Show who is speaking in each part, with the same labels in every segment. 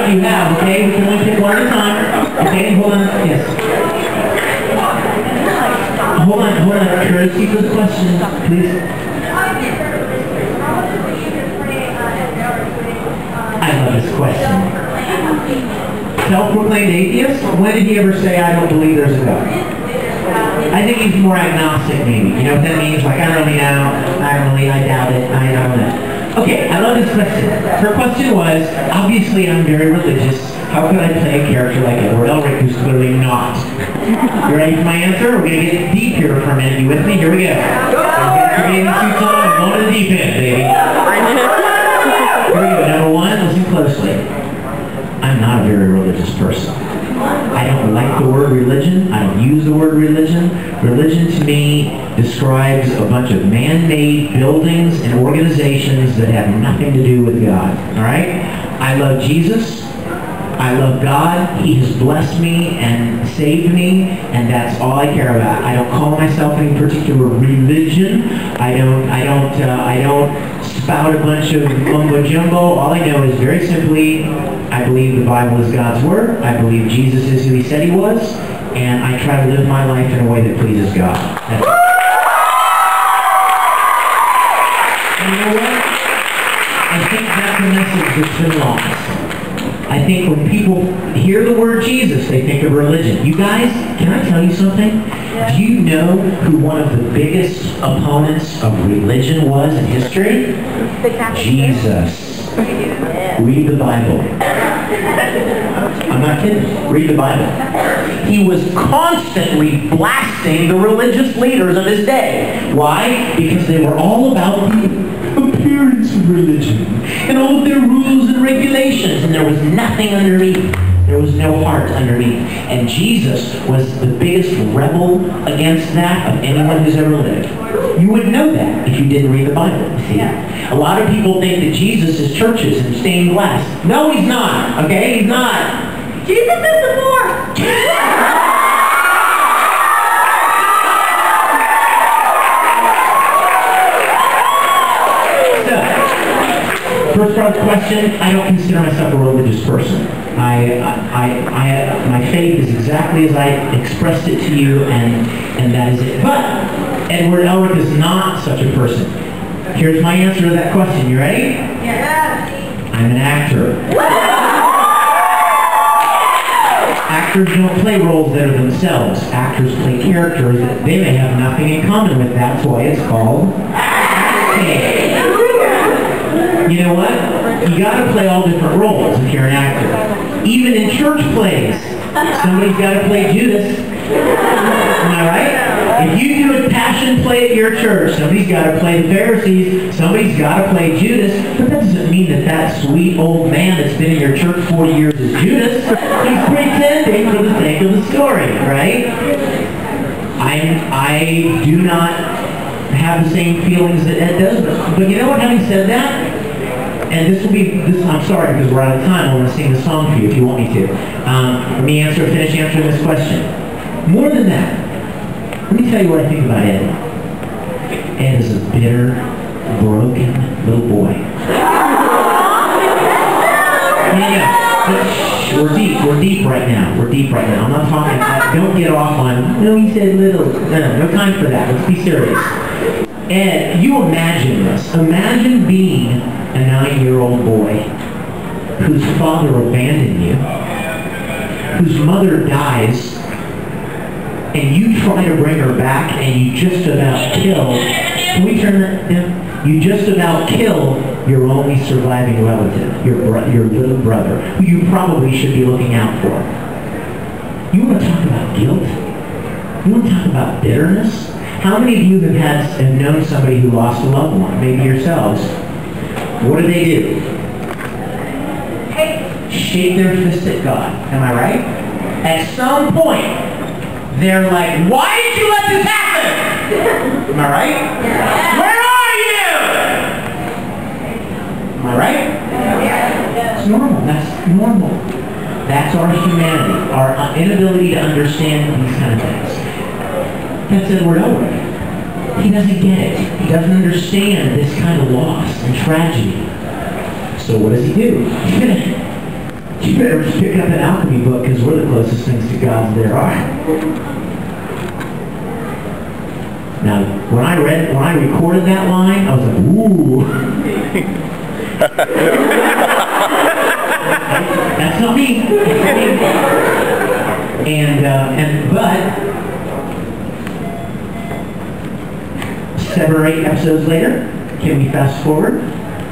Speaker 1: what you have, okay? We can only pick one at a time. Okay, hold on. Yes. Hold on. Courtesy for the question, please. I love this question. Self-proclaimed atheist? When did he ever say, I don't believe there's a God? I think he's more agnostic, maybe. You know what that means? Like, I don't really know. I doubt it. I don't know. Okay, I love this question. Her question was, obviously I'm very religious. How could I play a character like Edward Elric, who's clearly not? You ready for my answer? We're going to get deep here for a minute. You with me? Here we go. Get your bathing suits on and go to the deep end, baby. Here we go. Number one, listen closely. I'm not a very religious person. I don't like the word religion. I don't use the word religion. Religion to me describes a bunch of man-made buildings and organizations that have nothing to do with God. All right? I love Jesus. I love God. He has blessed me and saved me, and that's all I care about. I don't call myself any particular religion. I don't spout a bunch of mumbo jumbo. All I know is very simply, I believe the Bible is God's Word. I believe Jesus is who He said He was, and I try to live my life in a way that pleases God. That's it. And you know what? I think that's a message that's been lost. I think when people hear the word Jesus, they think of religion. You guys, can I tell you something? Do you know who one of the biggest opponents of religion was in history? Jesus. Read the Bible. I'm not kidding. Read the Bible. He was constantly blasting the religious leaders of his day. Why? Because they were all about the appearance of religion and all of their rules and regulations, and there was nothing underneath. There was no heart underneath. And Jesus was the biggest rebel against that of anyone who's ever lived. You would know that if you didn't read the Bible. See? A lot of people think that Jesus is churches and stained glass. No, He's not. Okay? He's not. Jesus is the poor. First part of the question, I don't consider myself a religious person. My faith is exactly as I expressed it to you, and that is it. But Edward Elric is not such a person. Here's my answer to that question. You ready? Yes. I'm an actor. Actors don't play roles that are themselves. Actors play characters that they may have nothing in common with. That's why it's called acting. You know what? You got to play all different roles if you're an actor. Even in church plays, somebody's got to play Judas. Am I right? If you do a passion play at your church, somebody's got to play the Pharisees, somebody's got to play Judas, but that doesn't mean that that sweet old man that's been in your church 40 years is Judas. He's pretending for the sake of the story, right? I do not have the same feelings that Ed does, but you know what, having said that, and I'm sorry because we're out of time. I want to sing the song for you if you want me to. Let me finish answering this question. More than that, let me tell you what I think about Ed. Ed is a bitter, broken little boy. Yeah, we're deep right now. I'm not talking, don't get off on, no, he said little. No time for that. Let's be serious. Ed, you imagine this. Imagine being a 9-year-old boy whose father abandoned you, whose mother dies, and you try to bring her back and you just about kill, can we turn that down? You just about kill your only surviving relative, your little brother, who you probably should be looking out for. You want to talk about guilt? You want to talk about bitterness? How many of you have known somebody who lost a loved one, maybe yourselves? What do? Shake their fist at God. Am I right? At some point, they're like, why did you let this happen? Am I right? Yeah. Where are you? Am I right? It's normal. That's normal. That's our humanity, our inability to understand these kind of things. That's Edward Elric. He doesn't get it. He doesn't understand this kind of loss and tragedy. So what does he do? you better just pick up an alchemy book because we're the closest things to God there are. Now, when I recorded that line, I was like, ooh. That's not me. But 7 or 8 episodes later, can we fast forward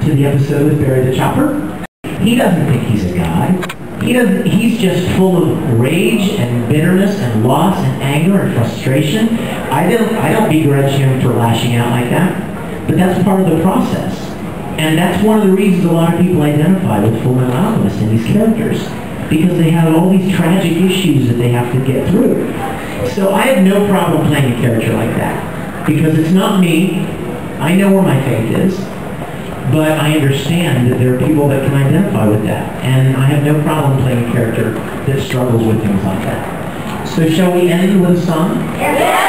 Speaker 1: to the episode with Barry the Chopper? He doesn't think he's a god. He's just full of rage and bitterness and loss and anger and frustration. I don't begrudge him for lashing out like that, but that's part of the process. And that's one of the reasons a lot of people identify with Full Metal Alchemist and these characters, because they have all these tragic issues that they have to get through. So I have no problem playing a character like that, because it's not me. I know where my faith is, but I understand that there are people that can identify with that, and I have no problem playing a character that struggles with things like that. So shall we end with a song? Okay.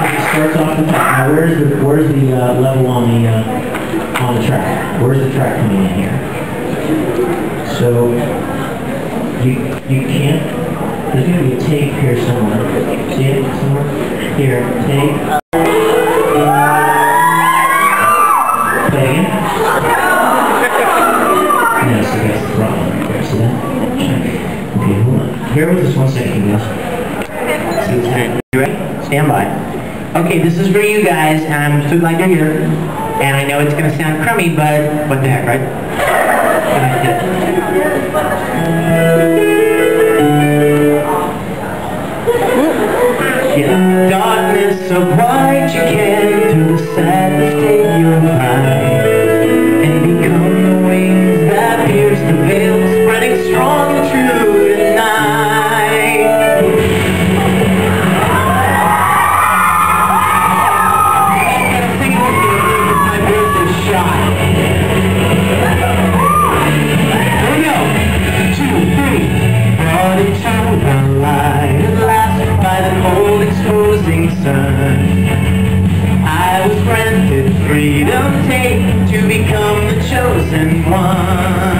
Speaker 1: It starts off the top. Now, where's the level on the track? Where's the track coming in here? So you can't. There's going to be a tape here somewhere. See it somewhere? Here, tape. Play again. No, so that's the problem. See that? Okay, hold on. Bear with us 1 second, guys. See what's happening. You ready? Stand by. Okay, this is for you guys, and I'm so glad you're here. And I know it's going to sound crummy, but what the heck, right? Yeah. Darkness so bright you can through the sadness take your mind and become the wings that pierce the veil, spreading strong and true tonight. I was granted freedom, take to become the chosen one.